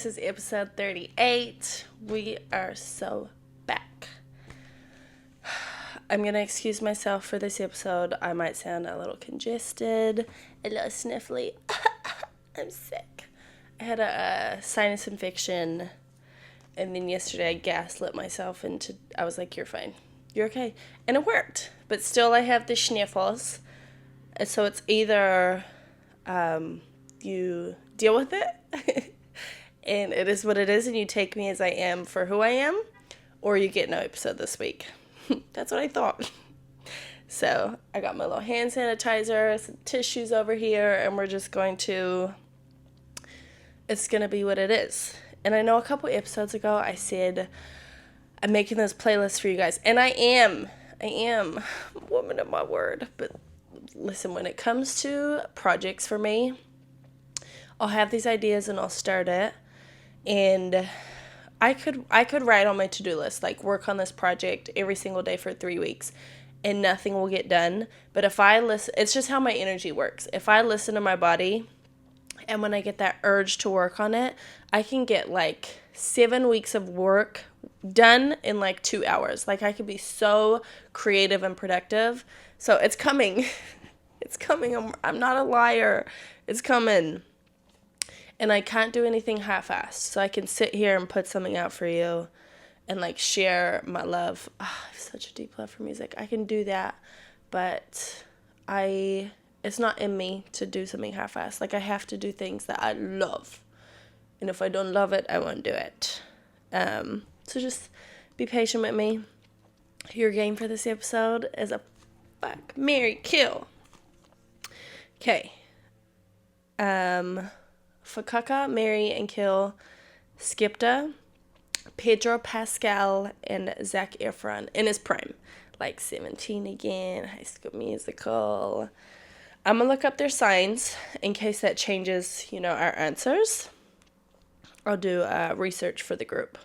This is episode 38. We are so back. I'm going to excuse myself for this episode. I might sound a little congested, a little sniffly. I'm sick. I had a sinus infection, and then yesterday I gaslit myself into, I was like, you're fine. You're okay. And it worked. But still I have the sniffles. And so it's either you deal with it, and it is what it is, and you take me as I am for who I am, or you get no episode this week. That's what I thought. So I got my little hand sanitizer, some tissues over here, and we're just going to, it's going to be what it is. And I know a couple episodes ago I said I'm making those playlists for you guys, and I am a woman of my word. But listen, when it comes to projects for me, I'll have these ideas and I'll start it, and I could write on my to-do list, like work on this project every single day for 3 weeks and nothing will get done. But if I listen, it's just how my energy works. If I listen to my body, and when I get that urge to work on it, I can get like 7 weeks of work done in like 2 hours. Like I could be so creative and productive. So it's coming. It's coming. I'm not a liar. It's coming. And I can't do anything half-assed. So I can sit here and put something out for you and like share my love. Oh, I have such a deep love for music. I can do that. But it's not in me to do something half-assed. Like I have to do things that I love. And if I don't love it, I won't do it. So just be patient with me. Your game for this episode is a fuck, marry, kill. Okay. Fakaka, marry, and kill Skipta, Pedro Pascal, and Zac Efron in his prime. Like 17 again, High School Musical. I'm going to look up their signs in case that changes, our answers. I'll do research for the group.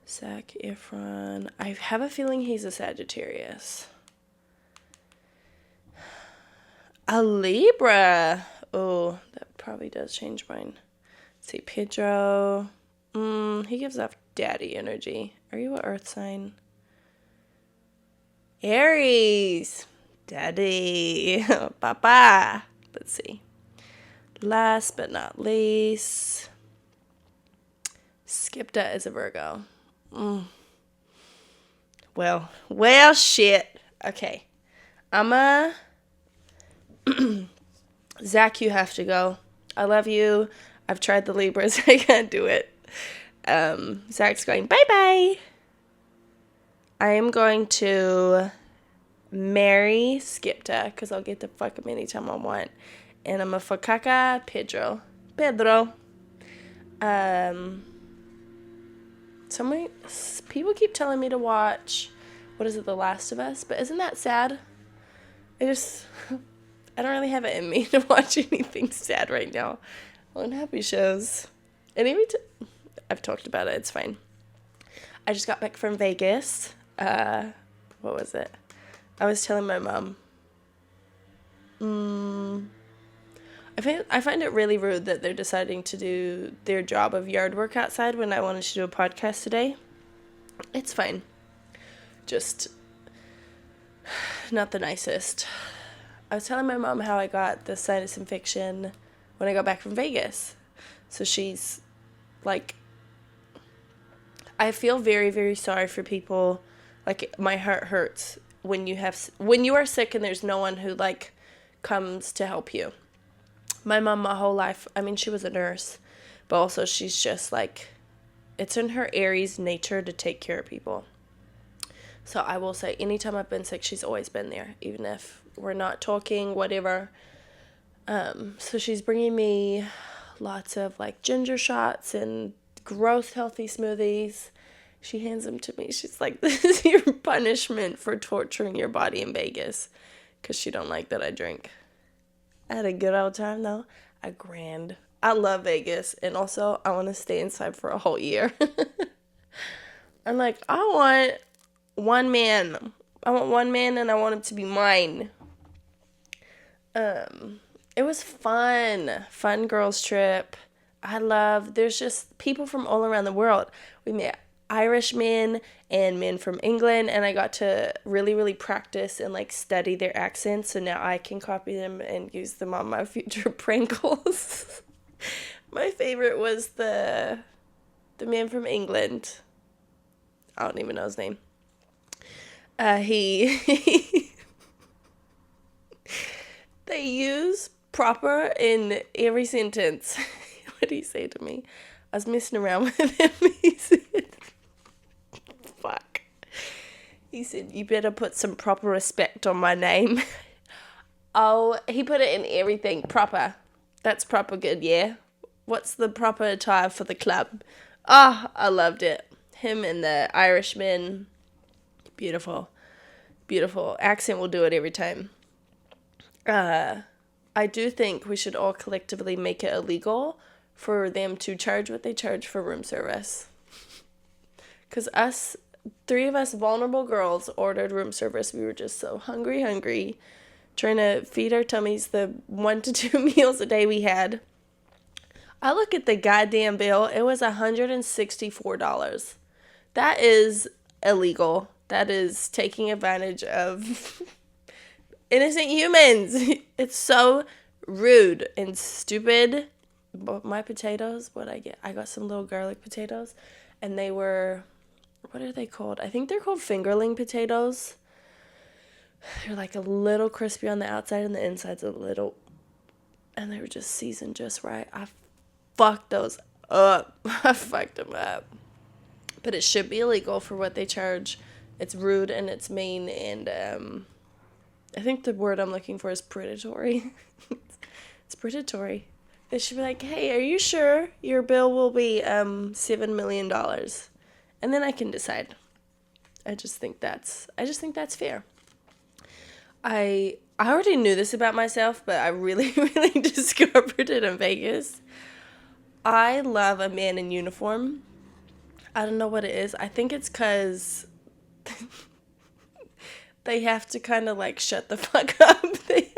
Zac Efron. I have a feeling he's a Sagittarius. A Libra. Oh, that probably does change mine. Let's see, Pedro. He gives off daddy energy. Are you an earth sign? Aries. Daddy. Papa. Let's see. Last but not least, Skipta is a Virgo. Well, shit. Okay. Zach, you have to go. I love you. I've tried the Libras. I can't do it. Zach's going, bye-bye. I am going to marry Skipta because I'll get to fuck him anytime I want. And I'm a fakaka Pedro. People keep telling me to watch, what is it, The Last of Us? But isn't that sad? I don't really have it in me to watch anything sad right now. I want happy shows. And I've talked about it. It's fine. I just got back from Vegas. What was it? I was telling my mom. I find it really rude that they're deciding to do their job of yard work outside when I wanted to do a podcast today. It's fine. Just not the nicest. I was telling my mom how I got the sinus infection when I got back from Vegas. So she's like, I feel very, very sorry for people. Like, my heart hurts when you are sick and there's no one who like comes to help you. My mom, my whole life, she was a nurse, but also she's just like, it's in her Aries nature to take care of people. So I will say, anytime I've been sick, she's always been there, even if we're not talking, whatever. So she's bringing me lots of like ginger shots and gross healthy smoothies. She hands them to me. She's like, this is your punishment for torturing your body in Vegas, because she don't like that I drink. I had a good old time though. I love Vegas, and also I want to stay inside for a whole year. I'm like, I want one man, and I want him to be mine. It was fun girls trip. there's just people from all around the world. We met Irish men and men from England, and I got to really, really practice and like study their accents, so now I can copy them and use them on my future prank calls. My favorite was the man from England. I don't even know his name. He they use proper in every sentence. What did he say to me? I was messing around with him. He said, fuck. He said, you better put some proper respect on my name. Oh, he put it in everything. Proper. That's proper good, yeah? What's the proper attire for the club? Ah, I loved it. Him and the Irishman. Beautiful. Beautiful. Accent will do it every time. I do think we should all collectively make it illegal for them to charge what they charge for room service. Because three of us vulnerable girls ordered room service. We were just so hungry, trying to feed our tummies the 1 to 2 meals a day we had. I look at the goddamn bill. It was $164. That is illegal. That is taking advantage of innocent humans. It's so rude and stupid. But my potatoes, what I get? I got some little garlic potatoes, and they were, what are they called? I think they're called fingerling potatoes. They're like a little crispy on the outside and the inside's a little, and they were just seasoned just right. I fucked those up. I fucked them up. But it should be illegal for what they charge. It's rude and it's mean, and I think the word I'm looking for is predatory. It's predatory. They should be like, hey, are you sure your bill will be $7 million? And then I can decide. I just think that's fair. I already knew this about myself, but I really, really discovered it in Vegas. I love a man in uniform. I don't know what it is. I think it's because they have to kind of like shut the fuck up. They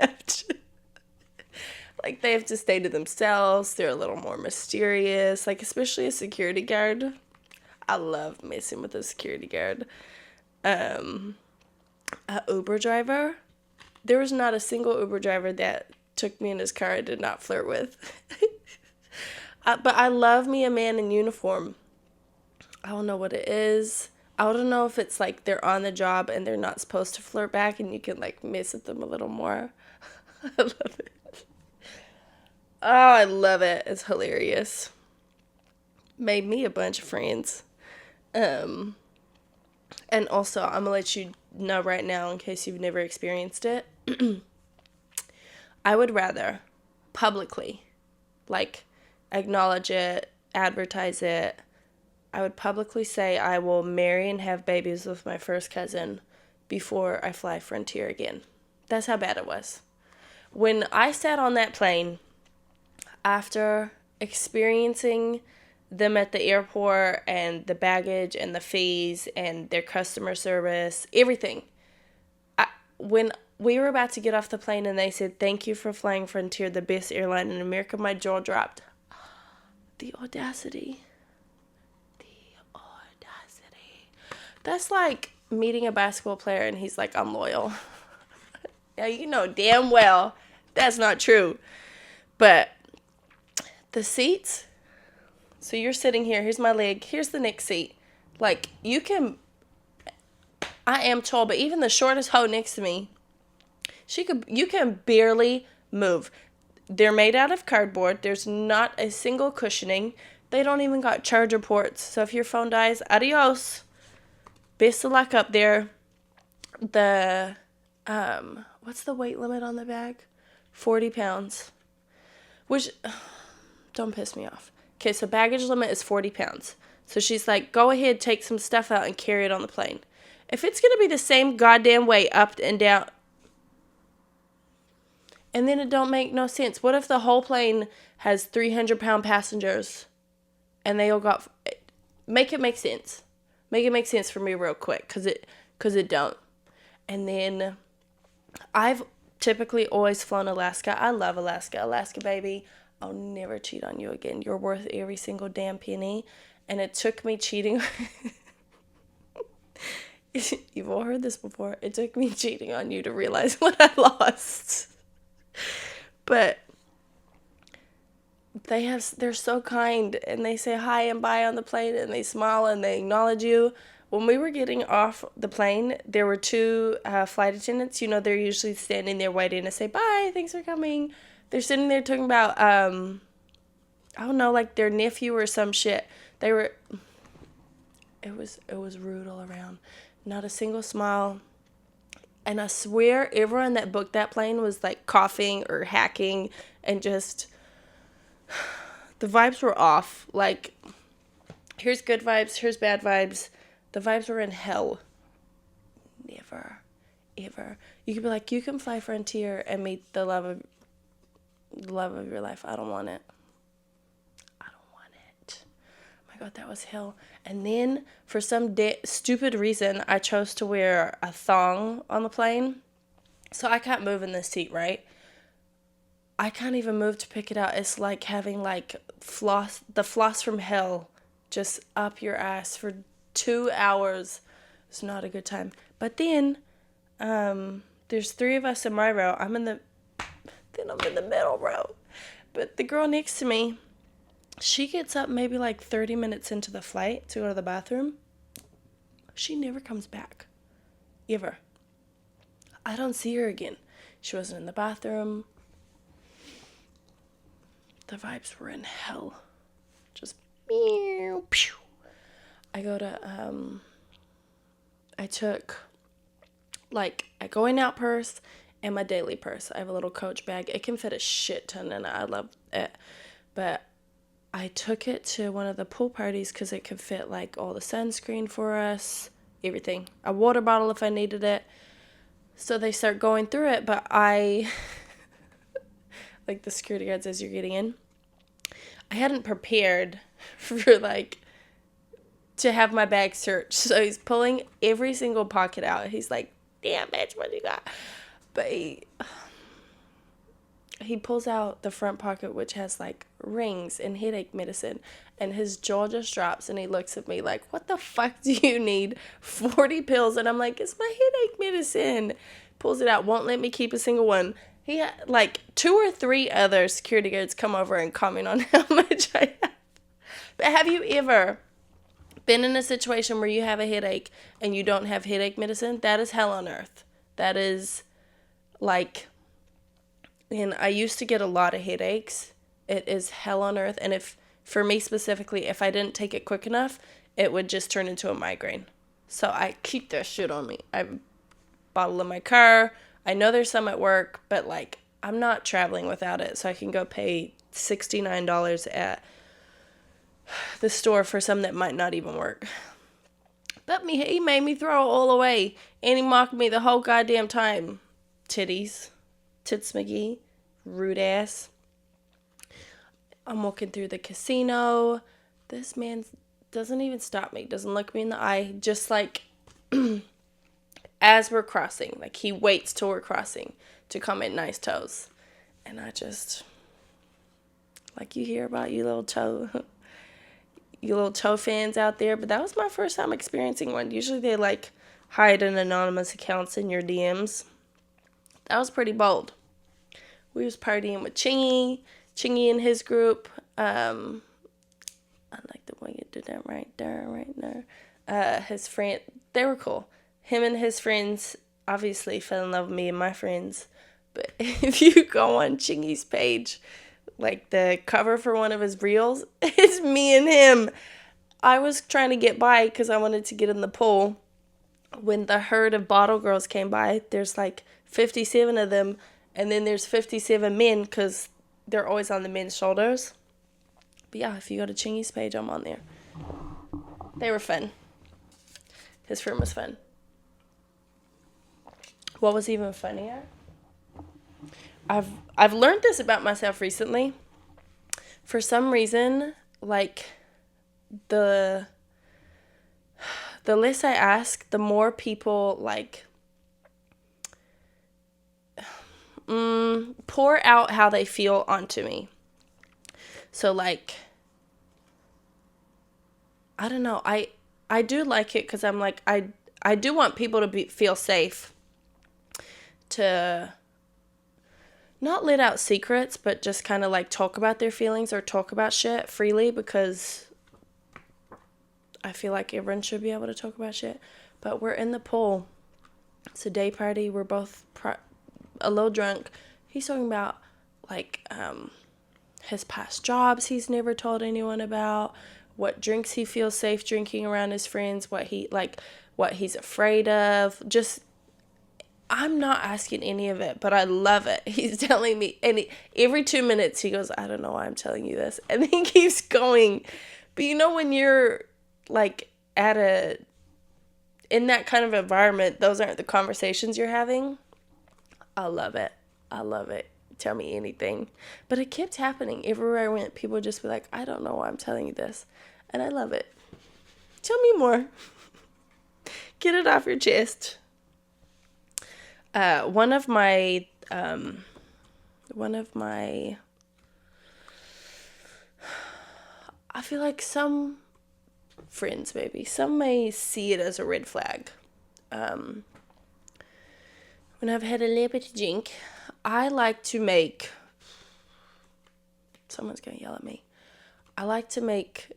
have to stay to themselves. They're a little more mysterious, like especially a security guard. I love messing with a security guard. A Uber driver. There was not a single Uber driver that took me in his car I did not flirt with. But I love me a man in uniform. I don't know what it is. I don't know if it's like they're on the job and they're not supposed to flirt back and you can like mess with them a little more. I love it. Oh, I love it. It's hilarious. Made me a bunch of friends. And also, I'm going to let you know right now, in case you've never experienced it, I would rather publicly, like, acknowledge it, advertise it. I would publicly say I will marry and have babies with my first cousin before I fly Frontier again. That's how bad it was. When I sat on that plane, after experiencing them at the airport and the baggage and the fees and their customer service, everything, when we were about to get off the plane and they said, thank you for flying Frontier, the best airline in America, my jaw dropped. The audacity. That's like meeting a basketball player and he's like, I'm loyal. Now, you know damn well that's not true. But the seats, so you're sitting here, here's my leg, here's the next seat. Like, I am tall, but even the shortest hoe next to me, you can barely move. They're made out of cardboard. There's not a single cushioning. They don't even got charger ports. So if your phone dies, adios. Best of luck up there. The, what's the weight limit on the bag? 40 pounds. Which, don't piss me off. Okay, so baggage limit is 40 pounds. So she's like, go ahead, take some stuff out and carry it on the plane. If it's going to be the same goddamn way up and down, and then it don't make no sense. What if the whole plane has 300-pound passengers and they all got, make it make sense. Make it make sense for me real quick, because it don't. And then I've typically always flown Alaska. I love Alaska. Alaska, baby. I'll never cheat on you again. You're worth every single damn penny. And it took me cheating. You've all heard this before. It took me cheating on you to realize what I lost. But they're so kind, and they say hi and bye on the plane, and they smile and they acknowledge you. When we were getting off the plane, there were two flight attendants. You know, they're usually standing there waiting to say bye, thanks for coming. They're sitting there talking about, I don't know, like their nephew or some shit. It was rude all around. Not a single smile. And I swear everyone that booked that plane was like coughing or hacking, and just the vibes were off. Like, here's good vibes, here's bad vibes. The vibes were in hell. Never, ever. You could be like, you can fly Frontier and meet the love of your life. I don't want it. Oh my God, that was hell. And then for some stupid reason, I chose to wear a thong on the plane. So I can't move in this seat, right? I can't even move to pick it out. It's like having like the floss from hell just up your ass for 2 hours. It's not a good time. But then there's 3 of us in my row. I'm in the middle row. But the girl next to me, she gets up maybe like 30 minutes into the flight to go to the bathroom. She never comes back. Ever. I don't see her again. She wasn't in the bathroom. The vibes were in hell. Just meow, pew. I took like a going out purse and my daily purse. I have a little Coach bag. It can fit a shit ton in it. I love it. But I took it to one of the pool parties because it could fit like all the sunscreen for us, everything. A water bottle if I needed it. So they start going through it, but I, like the security guard as you're getting in, I hadn't prepared for like to have my bag searched. So he's pulling every single pocket out. He's like, damn bitch, what you got? But he pulls out the front pocket, which has like rings and headache medicine, and his jaw just drops and he looks at me like, what the fuck do you need 40 pills? And I'm like, it's my headache medicine. Pulls it out, won't let me keep a single one. He had like 2 or 3 other security guards come over and comment on how much I have. But have you ever been in a situation where you have a headache and you don't have headache medicine? That is hell on earth. That is like, and I used to get a lot of headaches. It is hell on earth. And for me specifically, if I didn't take it quick enough, it would just turn into a migraine. So I keep that shit on me. I have a bottle in my car. I know there's some at work, but like, I'm not traveling without it. So I can go pay $69 at the store for some that might not even work. But he made me throw it all away. And he mocked me the whole goddamn time. Tits McGee. Rude ass. I'm walking through the casino. This man doesn't even stop me. Doesn't look me in the eye. Just like as we're crossing. Like he waits till we're crossing to come in nice toes. And I just, like you hear about you little toe fans out there. But that was my first time experiencing one. Usually they like hide in anonymous accounts in your DMs. That was pretty bold. We was partying with Chingy and his group. I like the way you did that right there. His friend, they were cool. Him and his friends obviously fell in love with me and my friends. But if you go on Chingy's page, like the cover for one of his reels, it's me and him. I was trying to get by because I wanted to get in the pool. When the herd of bottle girls came by, there's like 57 of them. And then there's 57 men because they're always on the men's shoulders. But yeah, if you go to Chingy's page, I'm on there. They were fun. His friend was fun. What was even funnier? I've learned this about myself recently. For some reason, like the less I ask, the more people like pour out how they feel onto me. So like, I don't know. I do like it because I'm like, I do want people to feel safe to not let out secrets, but just kind of like talk about their feelings or talk about shit freely, because I feel like everyone should be able to talk about shit. But we're in the pool. It's a day party. We're both a little drunk. He's talking about like his past jobs he's never told anyone about, what drinks he feels safe drinking around his friends, what he's afraid of. Just, I'm not asking any of it, but I love it. He's telling me, and every 2 minutes he goes, I don't know why I'm telling you this. And he keeps going. But you know, when you're like in that kind of environment, those aren't the conversations you're having. I love it. I love it. Tell me anything. But it kept happening. Everywhere I went, people would just be like, I don't know why I'm telling you this. And I love it. Tell me more. Get it off your chest. One of my, I feel like some friends, maybe, some may see it as a red flag. When I've had a little bit of drink, I like to make, someone's going to yell at me. I like to make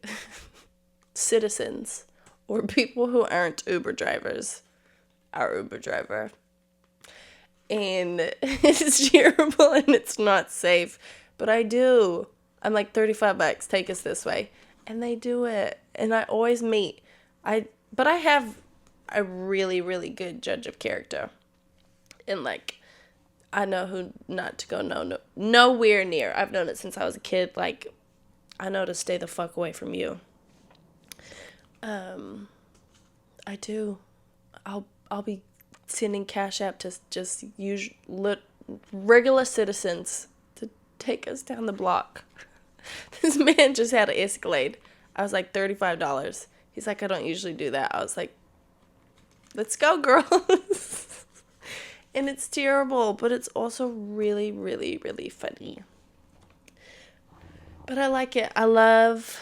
citizens or people who aren't Uber drivers our Uber driver. And it's terrible and it's not safe. But I do. I'm like, $35, take us this way. And they do it. And I always meet. But I have a really, really good judge of character. And like, I know who not to go nowhere near. I've known it since I was a kid. Like, I know to stay the fuck away from you. I do. I'll be sending Cash App to just use regular citizens to take us down the block. This man just had an Escalade. I was like, $35. He's like, I don't usually do that. I was like, let's go, girls. And it's terrible, but it's also really, really, really funny. But I like it. I love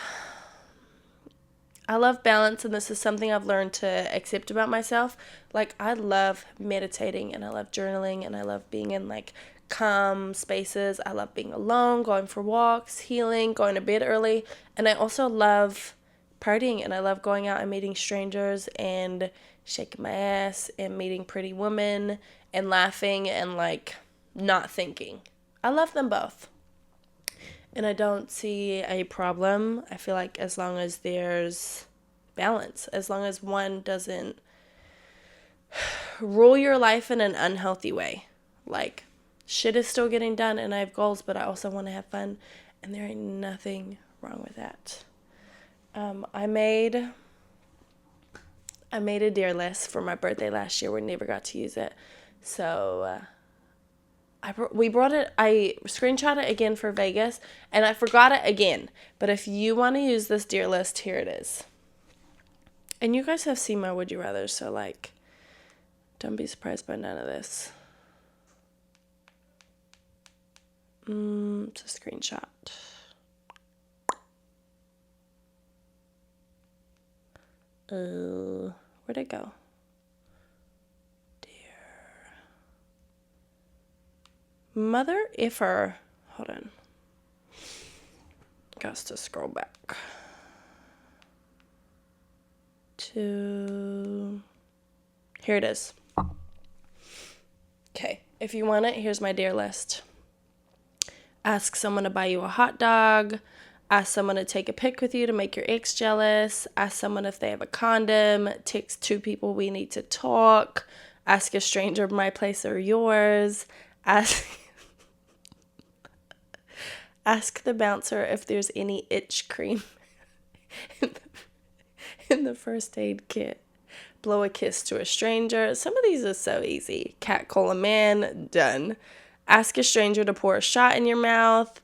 balance, and this is something I've learned to accept about myself. Like, I love meditating, and I love journaling, and I love being in, like, calm spaces. I love being alone, going for walks, healing, going to bed early. And I also love partying, and I love going out and meeting strangers and shaking my ass and meeting pretty women and laughing and, like, not thinking. I love them both. And I don't see a problem. I feel like as long as there's balance, as long as one doesn't rule your life in an unhealthy way. Like, shit is still getting done and I have goals, but I also want to have fun. And there ain't nothing wrong with that. I made a dear list for my birthday last year. We never got to use it. So I screenshot it again for Vegas, and I forgot it again. But if you want to use this dear list, here it is. And you guys have seen my Would You Rather, so, like, don't be surprised by none of this. It's a screenshot. Where'd it go? Mother effer. Hold on. Got to scroll back to, here it is. Okay, if you want it, here's my dear list. Ask someone to buy you a hot dog. Ask someone to take a pic with you to make your ex jealous. Ask someone if they have a condom. Text 2 people we need to talk. Ask a stranger my place or yours. Ask the bouncer if there's any itch cream in the first aid kit. Blow a kiss to a stranger. Some of these are so easy. Catcall a man. Done. Ask a stranger to pour a shot in your mouth.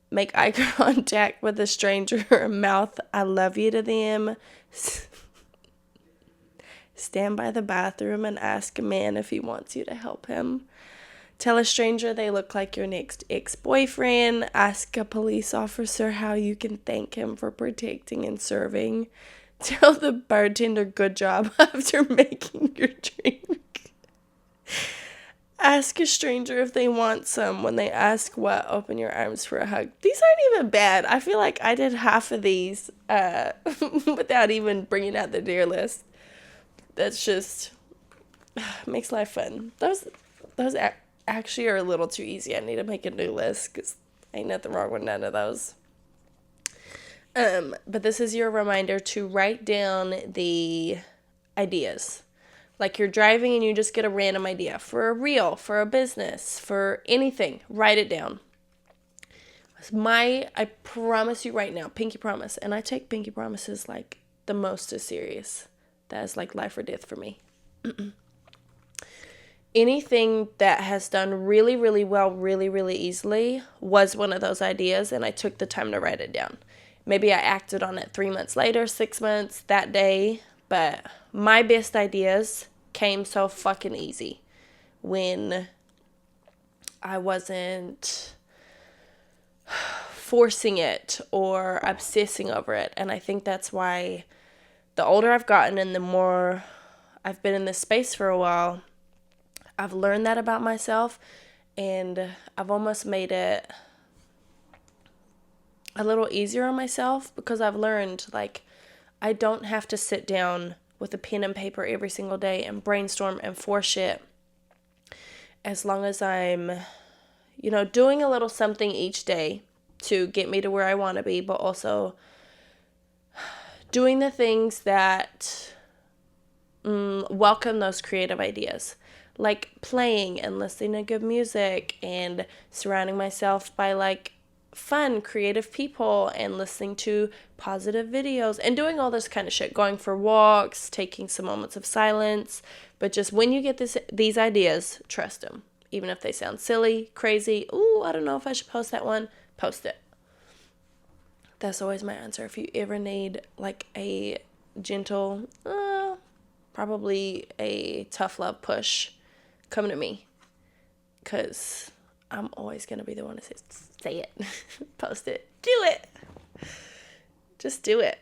Make eye contact with a stranger or mouth I love you to them. Stand by the bathroom and ask a man if he wants you to help him. Tell a stranger they look like your next ex-boyfriend. Ask a police officer how you can thank him for protecting and serving. Tell the bartender good job after making your drink. Ask a stranger if they want some. When they ask what, open your arms for a hug. These aren't even bad. I feel like I did half of these without even bringing out the dear list. That's just makes life fun. Those actually are a little too easy. I need to make a new list because ain't nothing wrong with none of those. But this is your reminder to write down the ideas. Like you're driving and you just get a random idea for a reel, for a business, for anything. Write it down. I promise you right now, pinky promise, and I take pinky promises like the most as serious. That is like life or death for me. Anything that has done really, really well, really, really easily was one of those ideas, and I took the time to write it down. Maybe I acted on it 3 months later, 6 months, that day, but my best ideas came so fucking easy when I wasn't forcing it or obsessing over it. And I think that's why the older I've gotten and the more I've been in this space for a while, I've learned that about myself, and I've almost made it a little easier on myself because I've learned, like, I don't have to sit down with a pen and paper every single day and brainstorm and force shit. As long as I'm, doing a little something each day to get me to where I want to be, but also doing the things that welcome those creative ideas. Like playing and listening to good music and surrounding myself by like fun, creative people and listening to positive videos and doing all this kind of shit. Going for walks, taking some moments of silence. But just when you get these ideas, trust them. Even if they sound silly, crazy. Ooh, I don't know if I should post that one. Post it. That's always my answer. If you ever need like a gentle, probably a tough love push, come to me, because I'm always going to be the one to say it, post it, do it, just do it.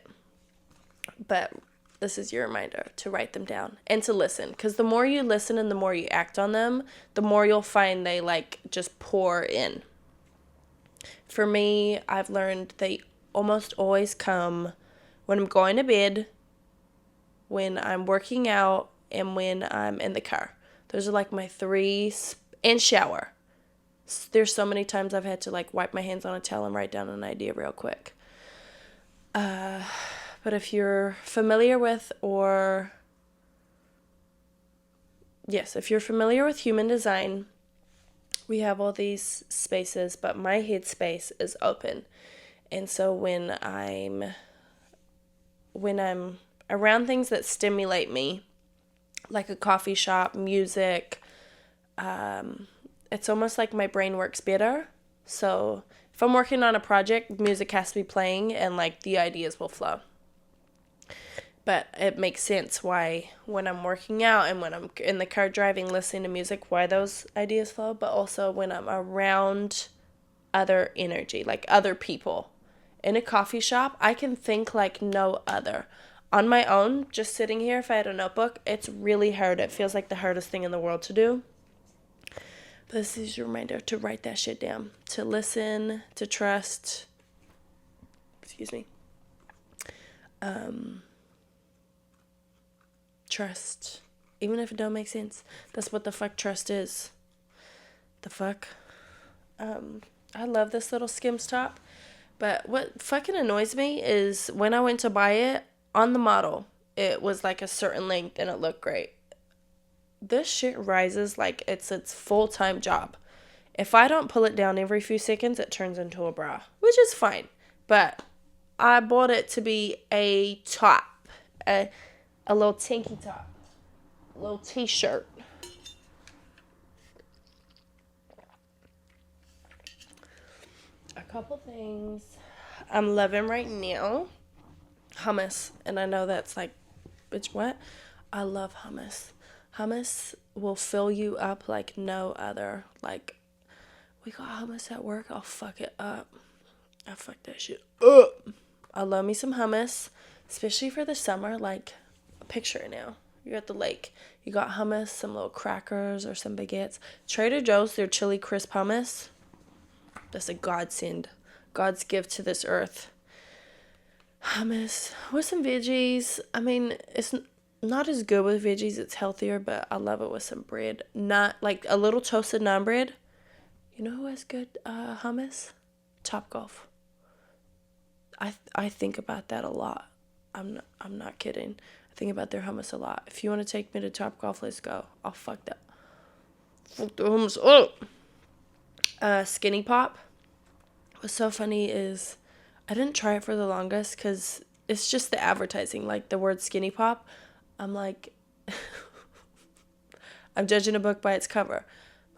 But this is your reminder to write them down and to listen, because the more you listen and the more you act on them, the more you'll find they like just pour in. For me, I've learned they almost always come when I'm going to bed, when I'm working out, and when I'm in the car. Those are like my three, and shower. There's so many times I've had to like wipe my hands on a towel and write down an idea real quick. But if you're familiar with if you're familiar with human design, we have all these spaces, but my headspace is open. And so when I'm around things that stimulate me, like a coffee shop, music, it's almost like my brain works better. So if I'm working on a project, music has to be playing and like the ideas will flow. But it makes sense why when I'm working out and when I'm in the car driving, listening to music, why those ideas flow. But also when I'm around other energy, like other people. In a coffee shop, I can think like no other. On my own, just sitting here, if I had a notebook, it's really hard. It feels like the hardest thing in the world to do. But this is your reminder to write that shit down, to listen, to trust. Trust. Even if it don't make sense. That's what the fuck trust is. The fuck? I love this little Skims top. But what fucking annoys me is when I went to buy it, on the model, it was like a certain length and it looked great. This shit rises like it's its full-time job. If I don't pull it down every few seconds, it turns into a bra, which is fine. But I bought it to be a top, a little tinky top, a little t-shirt. A couple things I'm loving right now. Hummus. And I know that's like, bitch, what? I love hummus. Hummus will fill you up like no other. Like, we got hummus at work. I'll fuck it up. I fuck that shit up. I love me some hummus, especially for the summer. Like, picture it now. You're at the lake. You got hummus, some little crackers or some baguettes. Trader Joe's, their chili crisp hummus. That's a godsend. God's gift to this earth. Hummus with some veggies. I mean, it's not as good with veggies. It's healthier, but I love it with some bread. Not like a little toasted naan bread. You know who has good hummus? Topgolf. I think about that a lot. I'm not kidding. I think about their hummus a lot. If you want to take me to Topgolf, let's go. I'll fuck that. Fuck the hummus up. Skinny Pop. What's so funny is I didn't try it for the longest because it's just the advertising, like the word Skinny Pop. I'm like, I'm judging a book by its cover.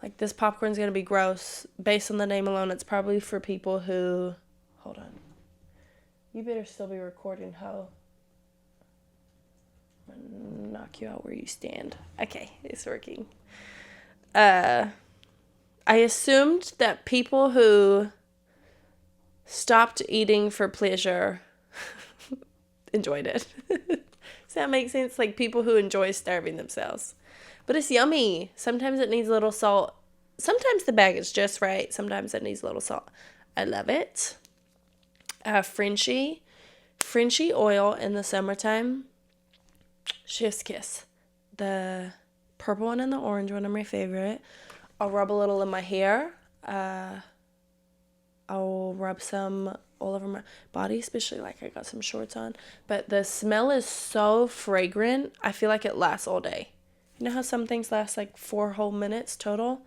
Like, this popcorn's going to be gross. Based on the name alone, it's probably for people who... Hold on. You better still be recording, ho. I'm going to knock you out where you stand. Okay, it's working. I assumed that people who stopped eating for pleasure enjoyed it. Does that make sense? Like, people who enjoy starving themselves. But it's yummy. Sometimes it needs a little salt. Sometimes the bag is just right. Sometimes it needs a little salt. I love it. Frenchie oil in the summertime. Chef's kiss. The purple one and the orange one are my favorite. I'll rub a little in my hair. I'll rub some all over my body, especially like I got some shorts on. But the smell is so fragrant. I feel like it lasts all day. You know how some things last like 4 whole minutes total?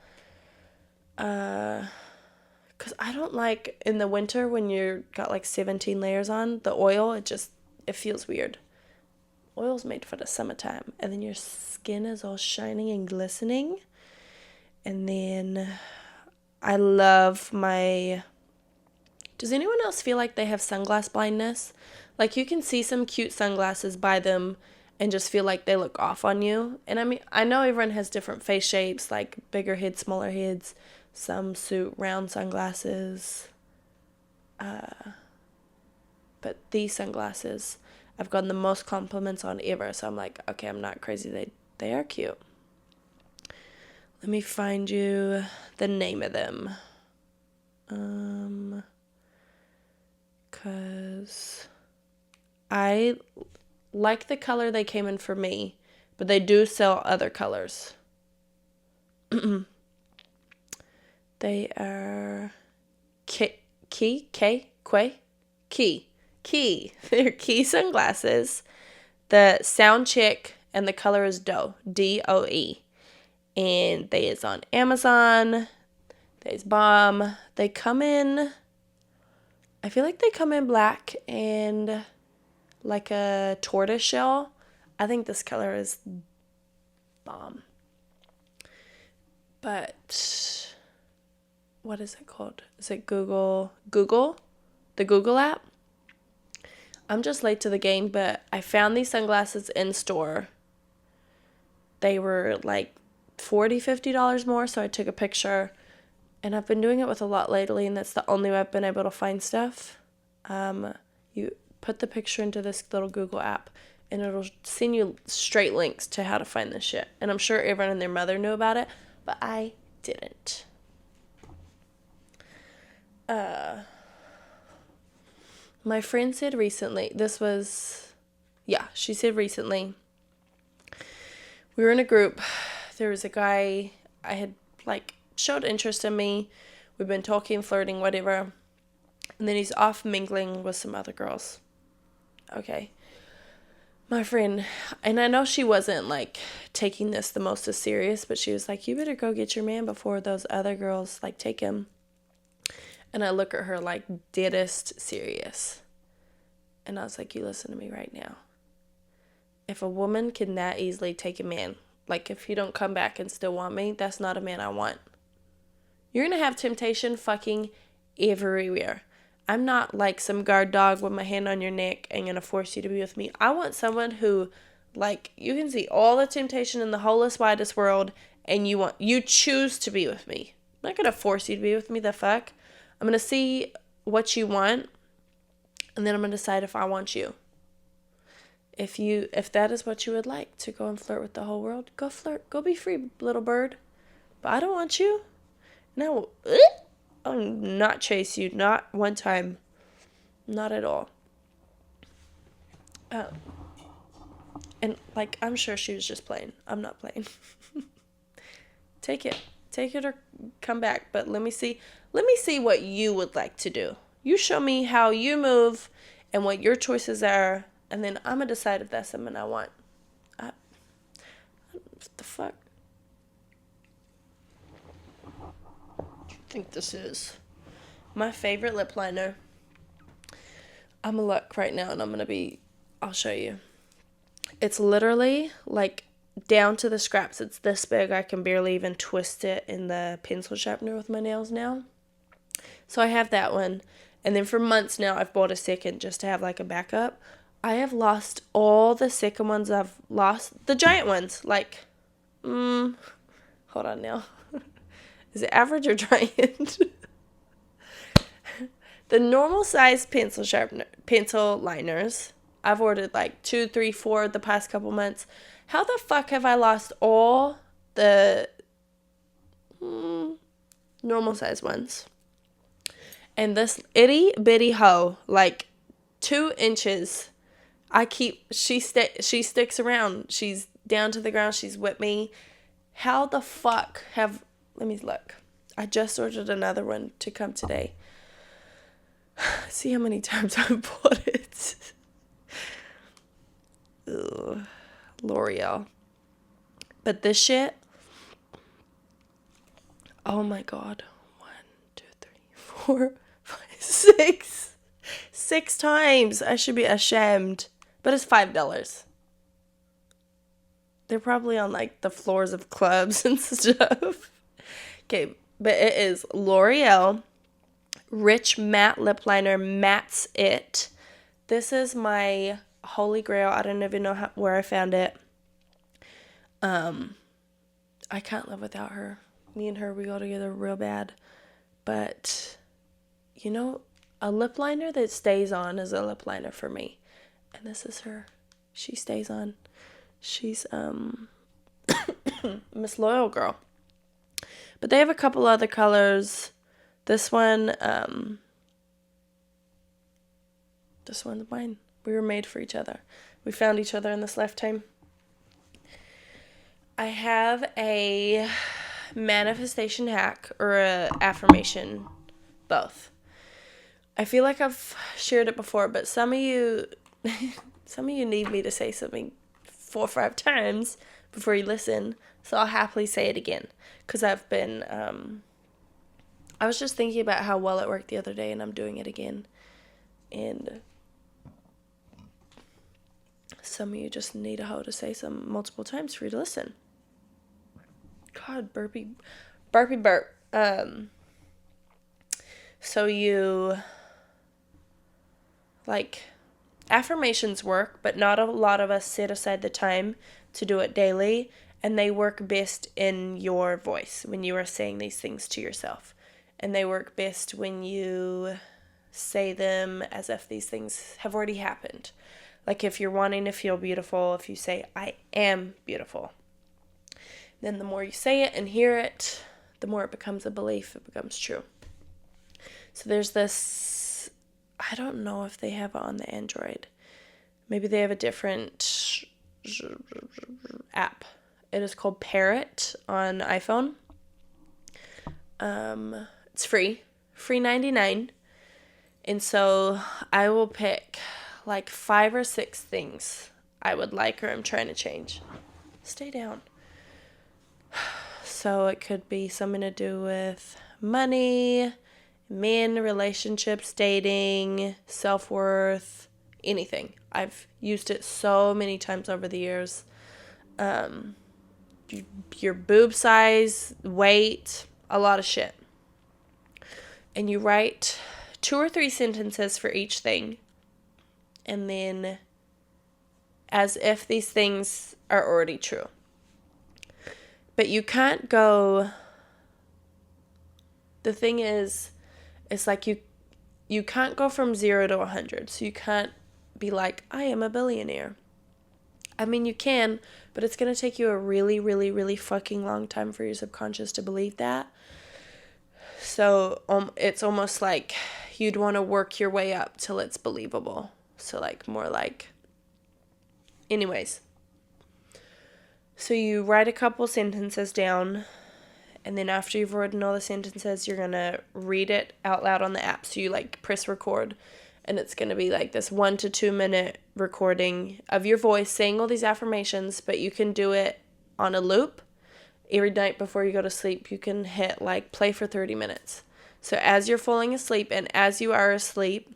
Because I don't like in the winter when you got like 17 layers on, the oil, it feels weird. Oil's made for the summertime. And then your skin is all shining and glistening. And then I love my... Does anyone else feel like they have sunglass blindness? Like, you can see some cute sunglasses, buy them, and just feel like they look off on you. And I mean, I know everyone has different face shapes, like bigger heads, smaller heads. Some suit round sunglasses. But these sunglasses, I've gotten the most compliments on ever. So I'm like, okay, I'm not crazy. They are cute. Let me find you the name of them. Because I like the color they came in for me, but they do sell other colors. They are KIKI. They're Key sunglasses. The sound check and the color is Doe, DOE. And they is on Amazon. They's bomb. They come in, I feel like they come in black and like a tortoise shell. I think this color is bomb. But what is it called? Is it Google? The Google app? I'm just late to the game, but I found these sunglasses in store. They were like $40, $50 more, so I took a picture. And I've been doing it with a lot lately, and that's the only way I've been able to find stuff. You put the picture into this little Google app, and it'll send you straight links to how to find this shit. And I'm sure everyone and their mother knew about it, but I didn't. My friend said recently, she said recently, we were in a group. There was a guy I had showed interest in me. We've been talking, flirting, whatever. And then he's off mingling with some other girls. Okay. My friend, and I know she wasn't taking this the most as serious, but she was like, you better go get your man before those other girls take him. And I look at her deadest serious. And I was like, you listen to me right now. If a woman can that easily take a man, if you don't come back and still want me, that's not a man I want. You're going to have temptation fucking everywhere. I'm not like some guard dog with my hand on your neck and going to force you to be with me. I want someone who Like, you can see all the temptation in the wholest, widest world, and you choose to be with me. I'm not going to force you to be with me, the fuck. I'm going to see what you want, and then I'm going to decide if I want you. If that is what you would like, to go and flirt with the whole world, go flirt. Go be free, little bird. But I don't want you. No. I'll not chase you. Not one time. Not at all. And, like, I'm sure she was just playing. I'm not playing. Take it or come back. But let me see what you would like to do. You show me how you move and what your choices are, and then I'm going to decide if that's something I want. What the fuck? What do you think this is? My favorite lip liner. I'm going to look right now, and I'll show you. It's literally, like, down to the scraps. It's this big. I can barely even twist it in the pencil sharpener with my nails now. So I have that one. And then for months now, I've bought a second just to have, like, a backup. I have lost all the second ones I've lost. The giant ones. Like, hold on now. Is it average or giant? The normal size pencil liners, I've ordered like 2, 3, 4 the past couple months. How the fuck have I lost all the normal size ones? And this itty bitty hoe, like 2 inches, she sticks around. She's down to the ground. She's with me. How the fuck let me look. I just ordered another one to come today. See how many times I've bought it. Ugh. L'Oreal. But this shit, oh my god. 1, 2, 3, 4, 5, 6. 6 times. I should be ashamed. But it's $5. They're probably on, like, the floors of clubs and stuff. Okay, but it is L'Oreal Rich Matte Lip Liner. Matte's It. This is my holy grail. I don't even know where I found it. I can't live without her. Me and her, we go together real bad. But, you know, a lip liner that stays on is a lip liner for me. And this is her. She stays on. She's Miss Loyal Girl. But they have a couple other colors. This one's mine. We were made for each other. We found each other in this lifetime. I have a manifestation hack or a affirmation, both. I feel like I've shared it before, but some of you need me to say something 4 or 5 times before you listen, so I'll happily say it again, because I've been, I was just thinking about how well it worked the other day, and I'm doing it again, and some of you just need a hoe to say some multiple times for you to listen. God, burpy burp. So you, like, affirmations work, but not a lot of us set aside the time to do it daily, and they work best in your voice when you are saying these things to yourself. And they work best when you say them as if these things have already happened. Like if you're wanting to feel beautiful, if you say, I am beautiful. Then the more you say it and hear it, the more it becomes a belief, it becomes true. So there's this, I don't know if they have it on the Android. Maybe they have a different app. It is called Parrot on iPhone. It's free 99. And so I will pick like 5 or 6 things I would like or I'm trying to change. Stay down. So it could be something to do with money, men, relationships, dating, self-worth, anything. I've used it so many times over the years. Your boob size, weight, a lot of shit. And you write 2 or 3 sentences for each thing. And then as if these things are already true. But you can't go, the thing is, it's like you can't go from 0 to 100. So you can't be like, I am a billionaire. I mean, you can, but it's going to take you a really, really, really fucking long time for your subconscious to believe that. So it's almost like you'd want to work your way up till it's believable. So like more like, anyways. So you write a couple sentences down, and then after you've written all the sentences, you're going to read it out loud on the app. So you like press record, and it's going to be like this 1 to 2 minute recording of your voice saying all these affirmations, but you can do it on a loop. Every night before you go to sleep, you can hit like play for 30 minutes. So as you're falling asleep and as you are asleep,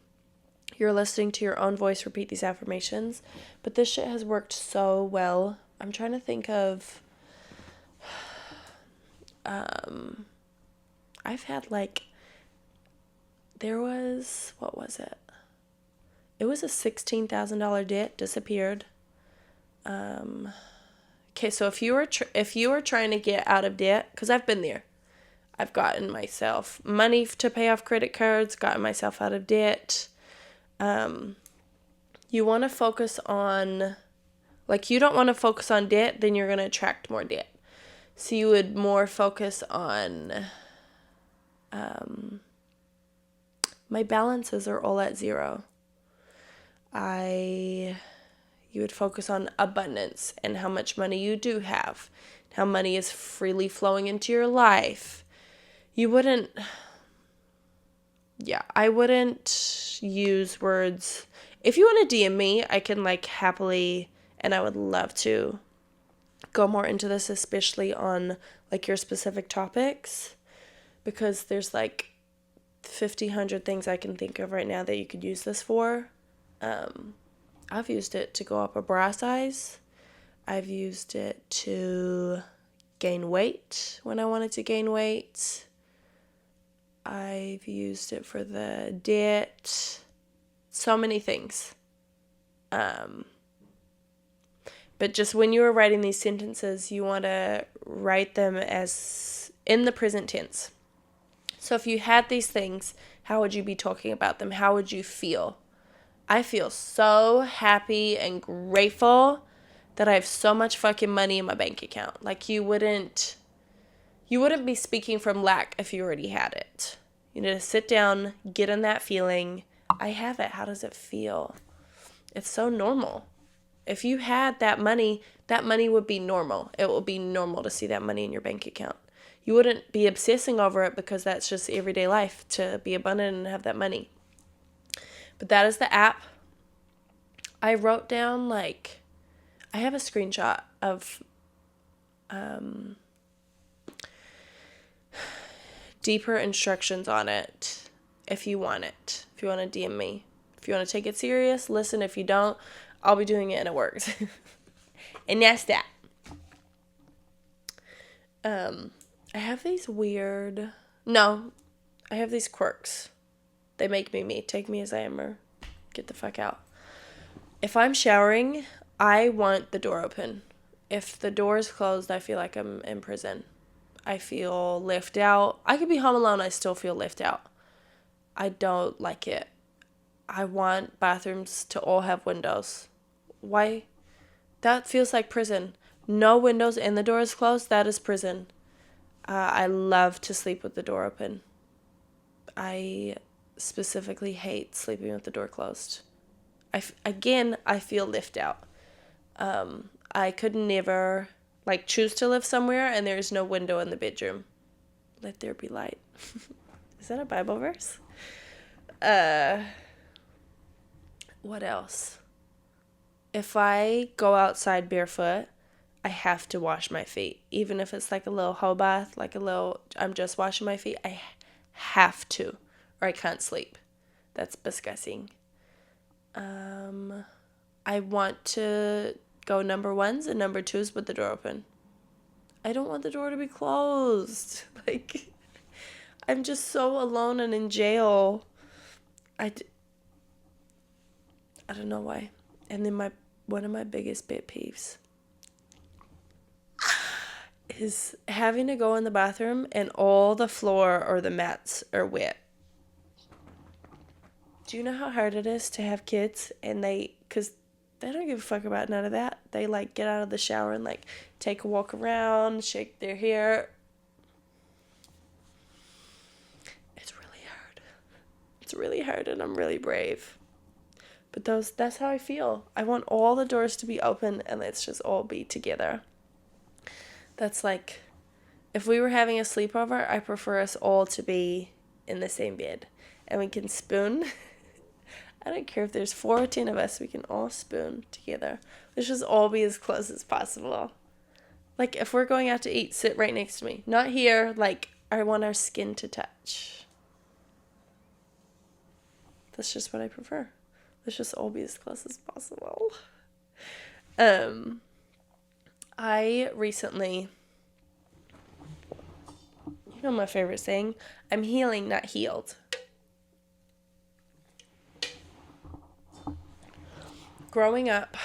you're listening to your own voice repeat these affirmations. But this shit has worked so well. I'm trying to think of, I've had like, what was it? It was a $16,000 debt, disappeared. Okay, so if you were trying to get out of debt, because I've been there. I've gotten myself money to pay off credit cards, gotten myself out of debt. You want to focus on, like, you don't want to focus on debt, then you're going to attract more debt. So you would more focus on, my balances are all at 0. You would focus on abundance and how much money you do have, how money is freely flowing into your life. I wouldn't use words. If you want to DM me, I can like happily, and I would love to go more into this, especially on like your specific topics, because there's like 100 things I can think of right now that you could use this for. I've used it to go up a bra size. I've used it to gain weight when I wanted to gain weight. I've used it for the debt. So many things. But just when you are writing these sentences, you want to write them as in the present tense. So if you had these things, how would you be talking about them? How would you feel? I feel so happy and grateful that I have so much fucking money in my bank account. Like you wouldn't be speaking from lack if you already had it. You need to sit down, get in that feeling. I have it. How does it feel? It's so normal. If you had that money would be normal. It will be normal to see that money in your bank account. You wouldn't be obsessing over it because that's just everyday life to be abundant and have that money. But that is the app. I wrote down I have a screenshot of deeper instructions on it if you want it. If you want to DM me. If you want to take it serious, listen. If you don't, I'll be doing it and it works. And that's that. I have these quirks. They make me me. Take me as I am or get the fuck out. If I'm showering, I want the door open. If the door is closed, I feel like I'm in prison. I feel left out. I could be home alone, I still feel left out. I don't like it. I want bathrooms to all have windows. Why? That feels like prison. No windows and the door is closed, that is prison. I love to sleep with the door open. I specifically hate sleeping with the door closed. I feel left out. I could never choose to live somewhere and there's no window in the bedroom. Let there be light. Is that a Bible verse? What else? If I go outside barefoot, I have to wash my feet. Even if it's like a little hoe bath, I'm just washing my feet, I have to, or I can't sleep. That's disgusting. I want to go number 1s and number 2s with the door open. I don't want the door to be closed. I'm just so alone and in jail. I don't know why. And then my one of my biggest pet peeves is having to go in the bathroom and all the floor or the mats are wet. Do you know how hard it is to have kids and because they don't give a fuck about none of that. They like get out of the shower and like take a walk around, shake their hair. It's really hard. It's really hard and I'm really brave. But that's how I feel. I want all the doors to be open and let's just all be together. That's like, if we were having a sleepover, I prefer us all to be in the same bed. And we can spoon. I don't care if there's 4 or 10 of us, we can all spoon together. Let's just all be as close as possible. Like, if we're going out to eat, sit right next to me. Not here, like, I want our skin to touch. That's just what I prefer. Let's just all be as close as possible. I recently, you know my favorite saying, I'm healing, not healed. Growing up,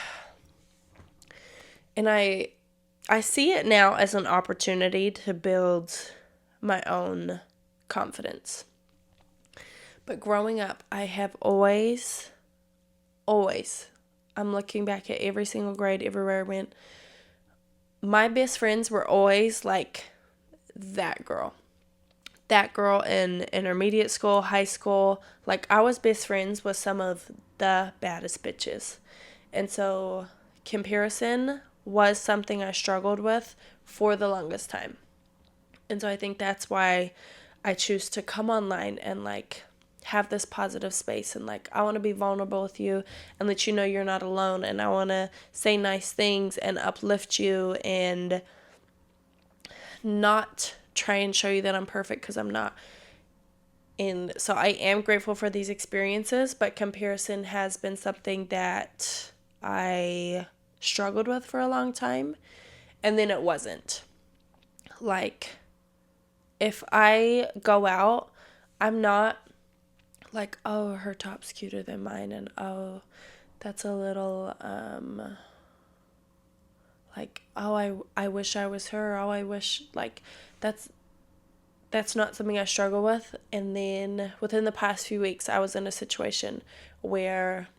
and I see it now as an opportunity to build my own confidence. But growing up, I have always, I'm looking back at every single grade, everywhere I went, my best friends were always like that girl. That girl in intermediate school, high school. Like, I was best friends with some of the baddest bitches. And so comparison was something I struggled with for the longest time. And so I think that's why I choose to come online and like have this positive space and like I want to be vulnerable with you and let you know you're not alone, and I want to say nice things and uplift you and not try and show you that I'm perfect, because I'm not. And so I am grateful for these experiences, but comparison has been something that I struggled with for a long time, and then it wasn't. Like, if I go out, I'm not like, oh, her top's cuter than mine, and oh, that's a little, like, oh, I wish I was her, oh, I wish, like, that's not something I struggle with. And then within the past few weeks, I was in a situation where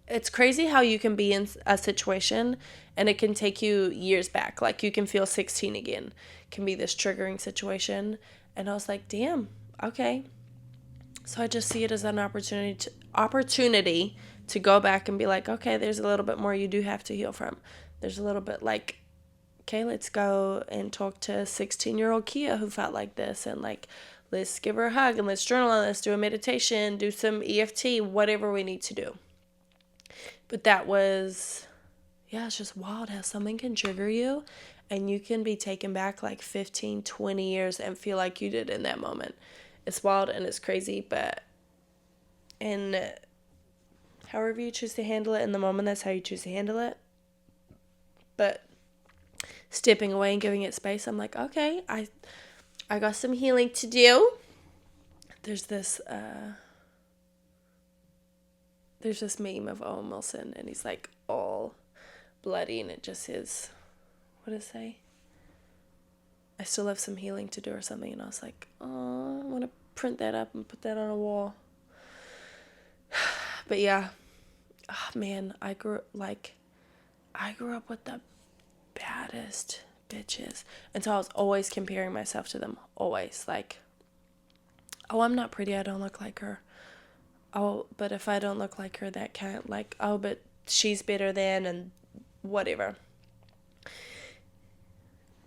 it's crazy how you can be in a situation and it can take you years back. Like, you can feel 16 again. It can be this triggering situation. And I was like, damn, okay. So I just see it as an opportunity to go back and be like, okay, there's a little bit more you do have to heal from. There's a little bit like, okay, let's go and talk to 16-year-old Kia who felt like this, and like, let's give her a hug and let's journal and let's do a meditation, do some EFT, whatever we need to do. But that was, yeah, it's just wild how something can trigger you and you can be taken back like 15, 20 years and feel like you did in that moment. It's wild and it's crazy, and however you choose to handle it in the moment, that's how you choose to handle it. But stepping away and giving it space, I'm like, okay, I got some healing to do. There's this meme of Owen Wilson, and he's like all bloody, and it just says, what does it say? I still have some healing to do or something. And I was like, oh, I want to print that up and put that on a wall. But yeah, oh man, I grew up with the baddest bitches. And so I was always comparing myself to them. Always. Like, oh, I'm not pretty, I don't look like her. Oh, but if I don't look like her, that can't, like, oh, but she's better than, and whatever.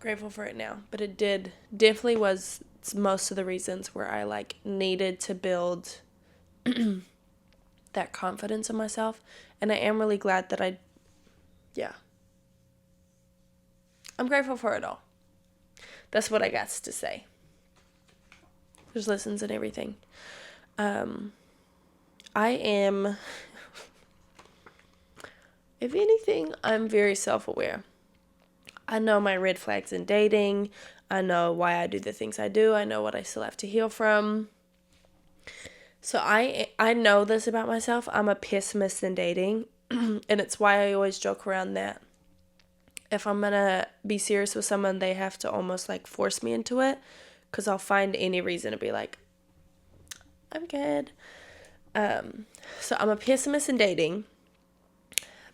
Grateful for it now. But it definitely was most of the reasons where I like needed to build that confidence in myself. And I am really glad that I'm grateful for it all. That's what I got to say. There's lessons and everything. I am, if anything, I'm very self-aware. I know my red flags in dating. I know why I do the things I do. I know what I still have to heal from. So I know this about myself. I'm a pessimist in dating. And it's why I always joke around that if I'm gonna be serious with someone, they have to almost like force me into it, because I'll find any reason to be like, I'm good. So I'm a pessimist in dating,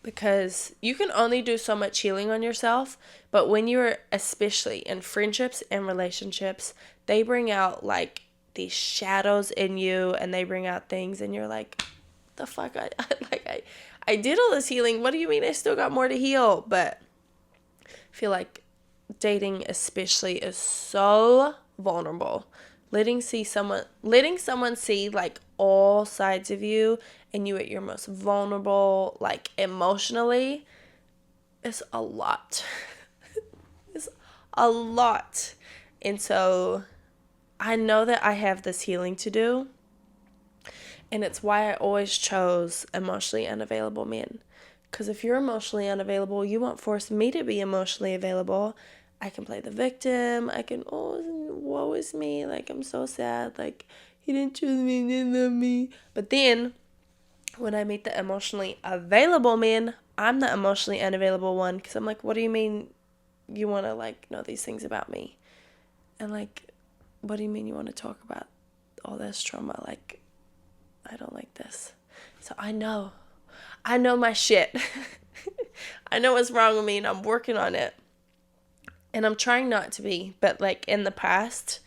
because you can only do so much healing on yourself, but when you're, especially in friendships and relationships, they bring out like these shadows in you, and they bring out things, and you're like, the fuck, I did all this healing. What do you mean I still got more to heal? But I feel like dating especially is so vulnerable. Letting someone see like all sides of you, and you at your most vulnerable, like emotionally, is a lot. It's a lot. And so I know that I have this healing to do. And it's why I always chose emotionally unavailable men. Because if you're emotionally unavailable, you won't force me to be emotionally available. I can play the victim. I can, oh, woe is me. Like, I'm so sad. Like, he didn't choose me, he didn't love me. But then, when I meet the emotionally available men, I'm the emotionally unavailable one. Because I'm like, what do you mean you want to, like, know these things about me? And, like, what do you mean you want to talk about all this trauma? Like, I don't like this. So I know my shit. I know what's wrong with me, and I'm working on it. And I'm trying not to be, but like in the past,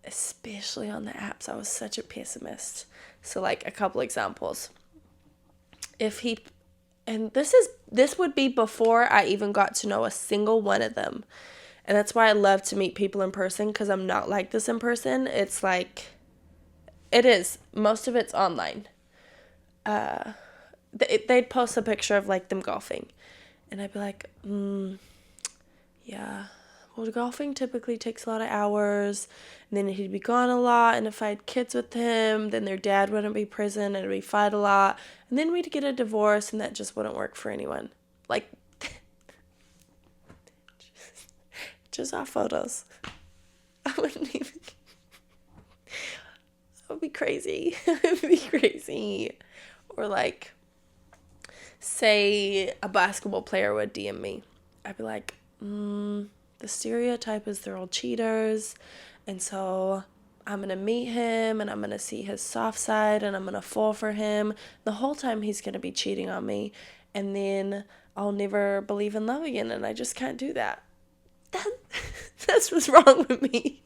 especially on the apps, I was such a pessimist. So like a couple examples. And this would be before I even got to know a single one of them. And that's why I love to meet people in person, because I'm not like this in person. It's like, it is. Most of it's online. They'd post a picture of like them golfing, and I'd be like, yeah, well, golfing typically takes a lot of hours, and then he'd be gone a lot, and if I had kids with him, then their dad wouldn't be present, and we'd fight a lot, and then we'd get a divorce, and that just wouldn't work for anyone. Like, just our photos. I wouldn't even, I would be crazy. I would be crazy. Or like, say a basketball player would DM me. I'd be like, the stereotype is they're all cheaters, and so I'm going to meet him, and I'm going to see his soft side, and I'm going to fall for him. The whole time he's going to be cheating on me, and then I'll never believe in love again, and I just can't do that. That's what's wrong with me.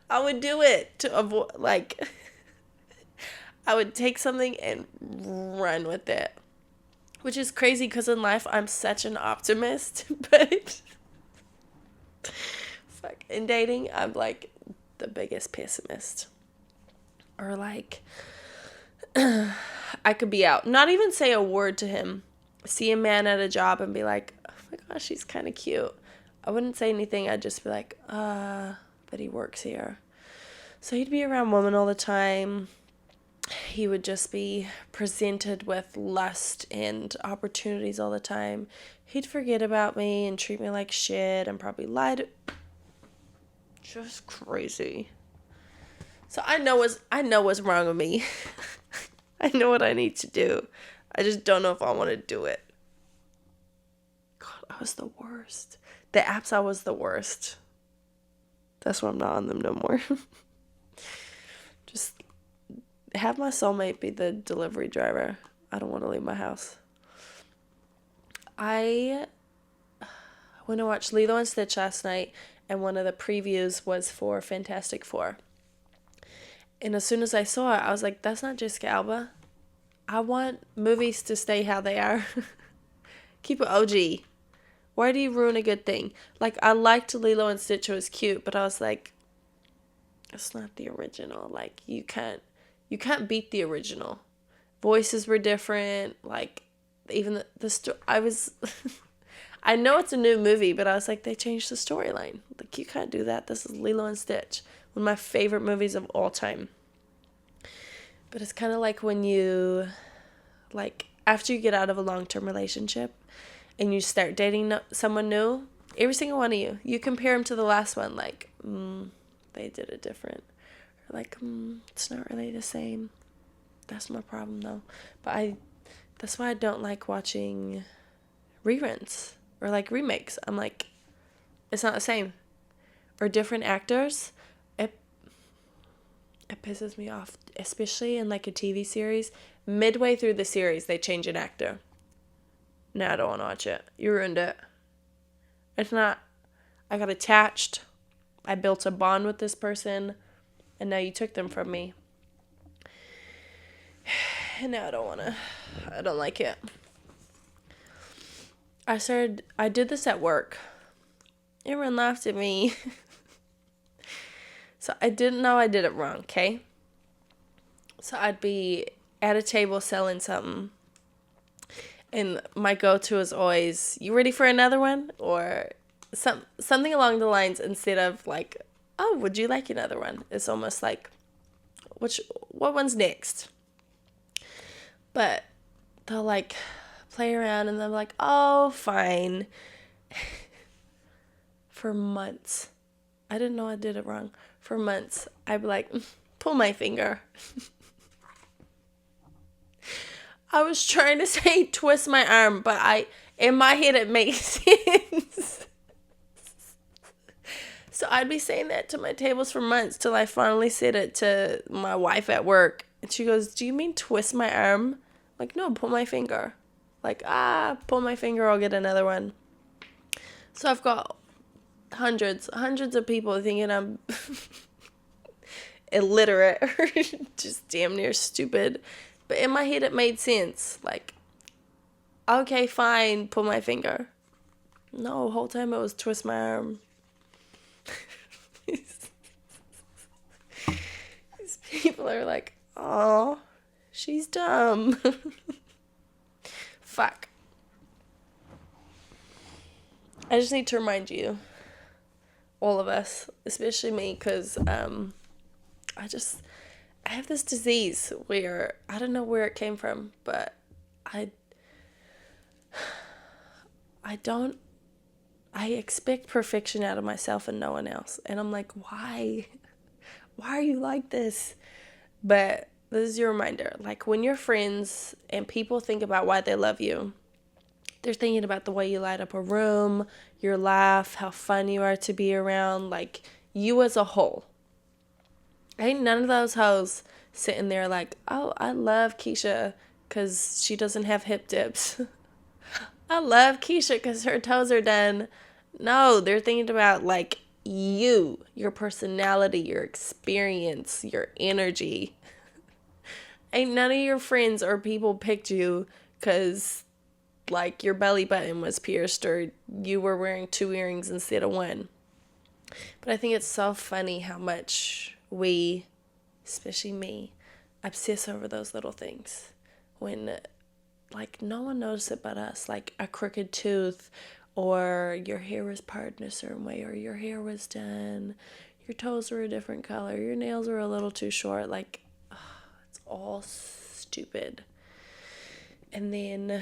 I would do it to avoid, like, I would take something and run with it. Which is crazy, because in life I'm such an optimist, but fuck, in dating I'm like the biggest pessimist. Or like, I could be out, not even say a word to him, see a man at a job and be like, oh my gosh, he's kind of cute. I wouldn't say anything. I'd just be like, but he works here. So he'd be around women all the time. He would just be presented with lust and opportunities all the time. He'd forget about me and treat me like shit and probably lie to... Just crazy. So I know what's wrong with me. I know what I need to do. I just don't know if I want to do it. God, I was the worst. The apps, I was the worst. That's why I'm not on them no more. Just have my soulmate be the delivery driver. I don't want to leave my house. I went to watch Lilo and Stitch last night, and one of the previews was for Fantastic Four. And as soon as I saw it, I was like, that's not Jessica Alba. I want movies to stay how they are. Keep it OG. Why do you ruin a good thing? Like, I liked Lilo and Stitch. It was cute, but I was like, it's not the original. Like, you can't beat the original. Voices were different. Like, even I was, I know it's a new movie, but I was like, they changed the storyline. Like, you can't do that. This is Lilo and Stitch. One of my favorite movies of all time. But it's kind of like when you, like, after you get out of a long-term relationship and you start dating someone new, every single one of you compare them to the last one. Like, they did it different. Or like, it's not really the same. That's my problem, though. But That's why I don't like watching reruns or like remakes. I'm like, it's not the same. Or different actors. It pisses me off, especially in like a TV series. Midway through the series, they change an actor. No, I don't want to watch it. You ruined it. It's not. I got attached. I built a bond with this person, and now you took them from me. And now I don't want to. I don't like it. I did this at work. Everyone laughed at me. So I didn't know I did it wrong, okay? So I'd be at a table selling something. And my go-to is always, you ready for another one? Or something along the lines, instead of like, oh, would you like another one? It's almost like, what one's next? But they'll like play around and they're like, oh, fine. For months. I didn't know I did it wrong. For months, I'd be like, pull my finger. I was trying to say twist my arm, but in my head it makes sense. So I'd be saying that to my tables for months till I finally said it to my wife at work. And she goes, do you mean twist my arm? I'm like, no, pull my finger. Like, pull my finger, I'll get another one. So I've got hundreds of people thinking I'm illiterate or just damn near stupid. But in my head, it made sense. Like, okay, fine, pull my finger. No, whole time it was twist my arm. These people are like, oh, she's dumb. Fuck. I just need to remind you, all of us, especially me, because I have this disease where I don't know where it came from, but I expect perfection out of myself and no one else. And I'm like, why? Why are you like this? But this is your reminder. Like, when you're friends and people think about why they love you, they're thinking about the way you light up a room, your laugh, how fun you are to be around, like you as a whole. Ain't none of those hoes sitting there like, oh, I love Keisha because she doesn't have hip dips. I love Keisha because her toes are done. No, they're thinking about like you, your personality, your experience, your energy. Ain't none of your friends or people picked you because like your belly button was pierced or you were wearing 2 earrings instead of 1. But I think it's so funny how much we, especially me, obsess over those little things when like no one noticed it but us. Like a crooked tooth, or your hair was parted in a certain way, or your hair was done, your toes were a different color, your nails were a little too short. Like, it's all stupid. And then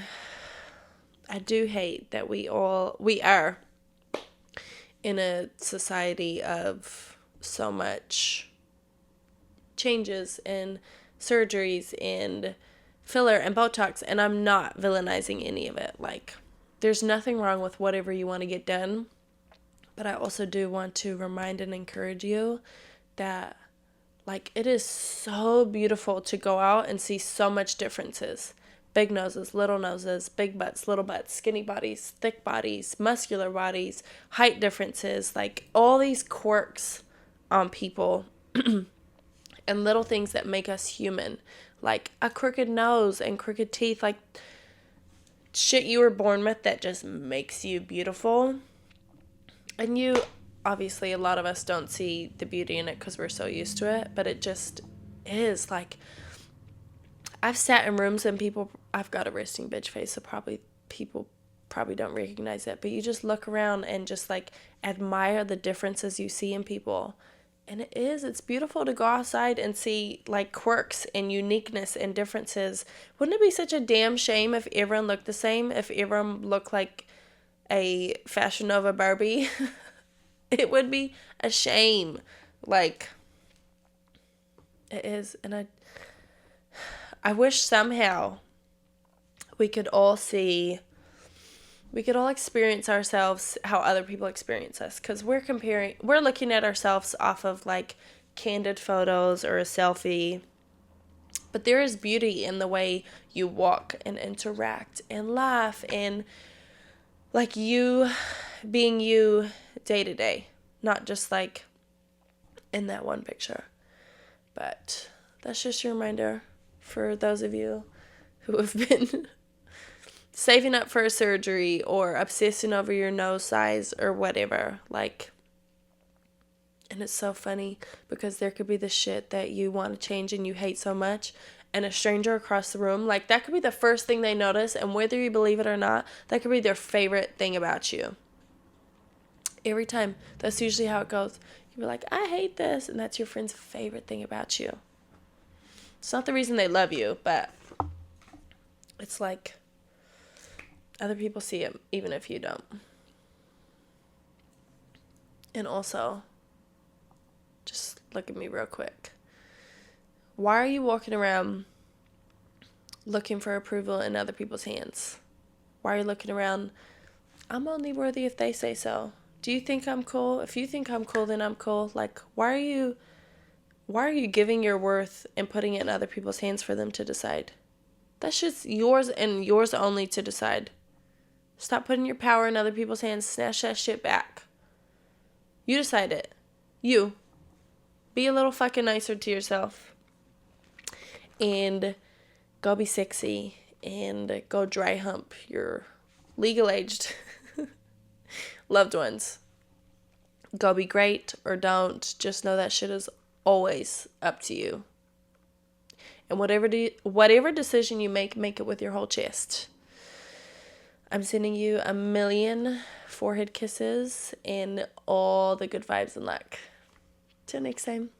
I do hate that we are in a society of so much changes and surgeries and filler and Botox, and I'm not villainizing any of it. Like, there's nothing wrong with whatever you want to get done, but I also do want to remind and encourage you that like it is so beautiful to go out and see so much differences. Big noses, big butts, little butts, skinny bodies, thick bodies, muscular bodies, height differences, like all these quirks on people and little things that make us human, like a crooked nose and crooked teeth, like shit you were born with that just makes you beautiful. And obviously, a lot of us don't see the beauty in it because we're so used to it, but it just is. Like, I've sat in rooms and I've got a resting bitch face, so people probably don't recognize it, but you just look around and just like admire the differences you see in people. And it's beautiful to go outside and see like quirks and uniqueness and differences. Wouldn't it be such a damn shame if everyone looked the same, if everyone looked like a Fashion Nova Barbie? It would be a shame. Like, it is. And I wish somehow we could all experience ourselves how other people experience us, because we're looking at ourselves off of like candid photos or a selfie. But there is beauty in the way you walk and interact and laugh and like you being you day to day, not just like in that one picture. But that's just a reminder for those of you who have been saving up for a surgery or obsessing over your nose size or whatever. Like, and it's so funny because there could be the shit that you want to change and you hate so much, and a stranger across the room, like, that could be the first thing they notice, and whether you believe it or not, that could be their favorite thing about you. Every time. That's usually how it goes. You're like, I hate this, and that's your friend's favorite thing about you. It's not the reason they love you, but it's like other people see it even if you don't. And also, just look at me real quick. Why are you walking around looking for approval in other people's hands? Why are you looking around, I'm only worthy if they say so? Do you think I'm cool? If you think I'm cool, then I'm cool. Like, why are you giving your worth and putting it in other people's hands for them to decide? That's just yours and yours only to decide. Stop putting your power in other people's hands. Snatch that shit back. You decide it. You. Be a little fucking nicer to yourself. And go be sexy. And go dry hump your legal-aged loved ones. Go be great or don't. Just know that shit is always up to you. And whatever decision you make it with your whole chest. I'm sending you 1,000,000 forehead kisses and all the good vibes and luck. Till next time.